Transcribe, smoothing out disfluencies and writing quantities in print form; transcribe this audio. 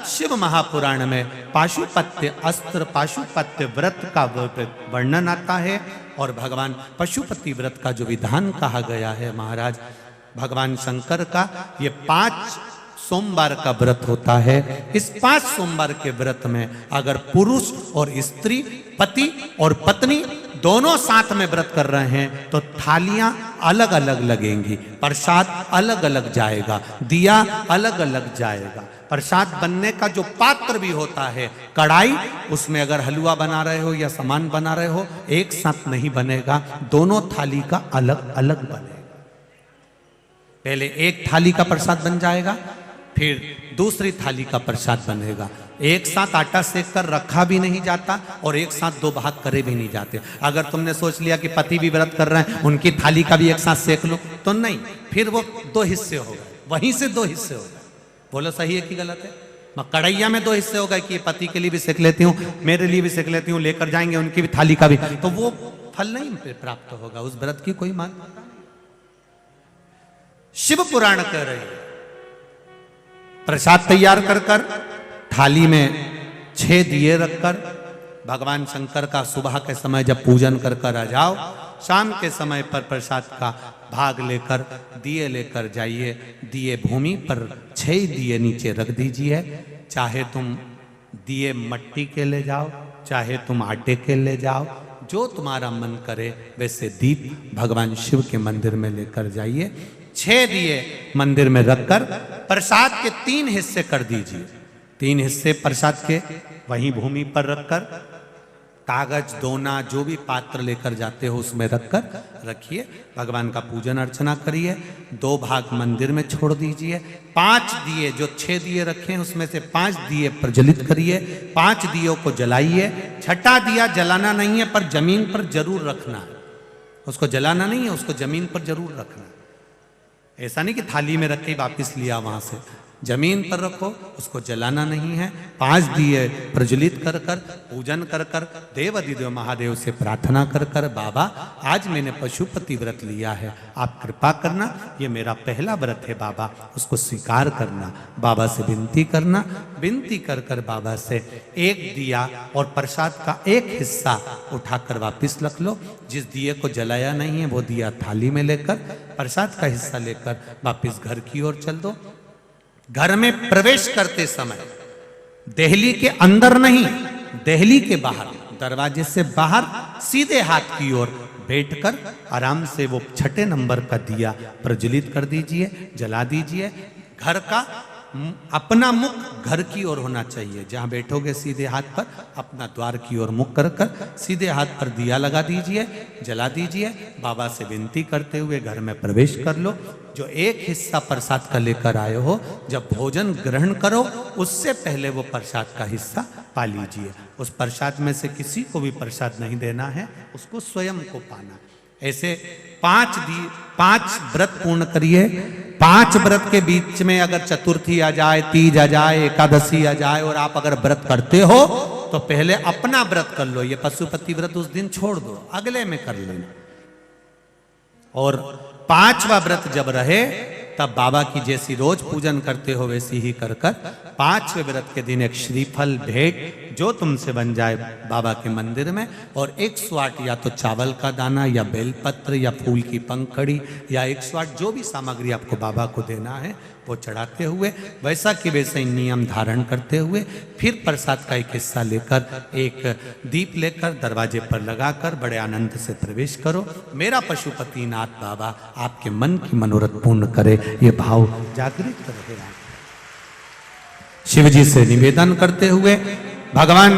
शिव महापुराण में पाशुपत्य अस्त्र पाशुपत्य व्रत का वर्णन आता है और भगवान पशुपति व्रत का जो विधान कहा गया है महाराज भगवान शंकर का, ये 5 सोमवार का व्रत होता है। इस 5 सोमवार के व्रत में अगर पुरुष और स्त्री, पति और पत्नी दोनों साथ में व्रत कर रहे हैं तो थालियां अलग अलग लगेंगी, प्रसाद अलग अलग जाएगा, दिया अलग अलग जाएगा। प्रसाद बनने का जो पात्र भी होता है, कढ़ाई, उसमें अगर हलवा बना रहे हो या सामान बना रहे हो एक साथ नहीं बनेगा, दोनों थाली का अलग अलग बनेगा। पहले एक थाली का प्रसाद बन जाएगा, फिर दूसरी थाली का प्रसाद बनेगा। एक साथ आटा सेक कर रखा भी नहीं जाता और एक साथ 2 भाग करे भी नहीं जाते। अगर तुमने सोच लिया कि पति भी व्रत कर रहे हैं उनकी थाली का भी एक साथ सेक लो तो नहीं, फिर वो 2 हिस्से हो गए, वहीं से 2 हिस्से हो गए। बोलो सही है कि गलत है? कढ़ैया में 2 हिस्से हो गए कि पति के लिए भी सेक लेती हूँ, मेरे लिए भी सेक लेती हूँ, लेकर जाएंगे उनकी भी थाली का भी, तो वो फल नहीं प्राप्त होगा, उस व्रत की कोई मान्यता नहीं। शिव पुराण कह रहे हैं प्रसाद तैयार कर कर थाली में 6 दिए रखकर भगवान शंकर का सुबह के समय जब पूजन कर कर आ जाओ, शाम के समय पर प्रसाद का भाग लेकर दिए लेकर जाइए। दिए भूमि पर 6 दिए नीचे रख दीजिए। चाहे तुम दिए मट्टी के ले जाओ, चाहे तुम आटे के ले जाओ, जो तुम्हारा मन करे वैसे दीप भगवान शिव के मंदिर में लेकर जाइए। 6 दिए मंदिर में रखकर प्रसाद के 3 हिस्से कर दीजिए। 3 हिस्से प्रसाद के वहीं भूमि पर रखकर कागज, दोना, जो भी पात्र लेकर जाते हो उसमें रखकर रखिए। भगवान का पूजन अर्चना करिए। 2 भाग मंदिर में छोड़ दीजिए। 5 दिए, जो 6 दिए रखे हैं उसमें से 5 दिए प्रज्वलित करिए। 5 दियों को जलाइए। 6ठा दिया जलाना नहीं है पर जमीन पर जरूर रखना है। उसको जलाना नहीं है, उसको जमीन पर जरूर रखना है। ऐसा नहीं कि थाली में रखे वापिस लिया वहां से, जमीन पर रखो, उसको जलाना नहीं है। 5 दिए प्रज्वलित कर कर पूजन कर कर देवाधिदेव महादेव से प्रार्थना कर कर, बाबा आज मैंने पशुपति व्रत लिया है, आप कृपा करना, ये मेरा पहला व्रत है बाबा, उसको स्वीकार करना। बाबा से विनती करना। विनती कर कर बाबा से 1 दिया और प्रसाद का 1 हिस्सा उठाकर वापिस रख लो। जिस दिए को जलाया नहीं है वो दिया थाली में लेकर प्रसाद का हिस्सा लेकर वापिस घर की ओर चल दो। घर में प्रवेश करते समय देहली के अंदर नहीं, देहली के बाहर, दरवाजे से बाहर सीधे हाथ की ओर बैठकर आराम से वो 6ठे नंबर का दिया प्रज्वलित कर दीजिए, जला दीजिए। घर का अपना मुख घर की ओर होना चाहिए। जहां बैठोगे सीधे हाथ पर अपना द्वार की ओर मुख कर कर सीधे हाथ पर दिया लगा दीजिए, जला दीजिए। बाबा से विनती करते हुए घर में प्रवेश कर लो। जो 1 हिस्सा प्रसाद का लेकर आए हो, जब भोजन ग्रहण करो उससे पहले वो प्रसाद का हिस्सा पा लीजिए। उस प्रसाद में से किसी को भी प्रसाद नहीं देना है, उसको स्वयं को पाना। ऐसे 5 व्रत पूर्ण करिए। 5 व्रत के बीच में अगर चतुर्थी आ जाए, तीज आ जाए, एकादशी आ जाए और आप अगर व्रत करते हो तो पहले अपना व्रत कर लो। ये पशुपति व्रत उस दिन छोड़ दो, अगले में कर लेना। और 5वां व्रत जब रहे तब बाबा की जैसी रोज पूजन करते हो वैसी ही कर कर 5वें व्रत के दिन एक श्रीफल भेंट जो तुमसे बन जाए बाबा के मंदिर में, और 108 या तो चावल का दाना या बेलपत्र या फूल की पंखड़ी या 108 जो भी सामग्री आपको बाबा को देना है वो चढ़ाते हुए वैसा कि वैसे ही नियम धारण करते हुए फिर प्रसाद का 1 हिस्सा लेकर एक दीप लेकर दरवाजे पर लगाकर बड़े आनंद से प्रवेश करो। मेरा पशुपतिनाथ बाबा आपके मन की मनोरथ पूर्ण करे, ये भाव जागृत रहे। शिव जी से निवेदन करते हुए भगवान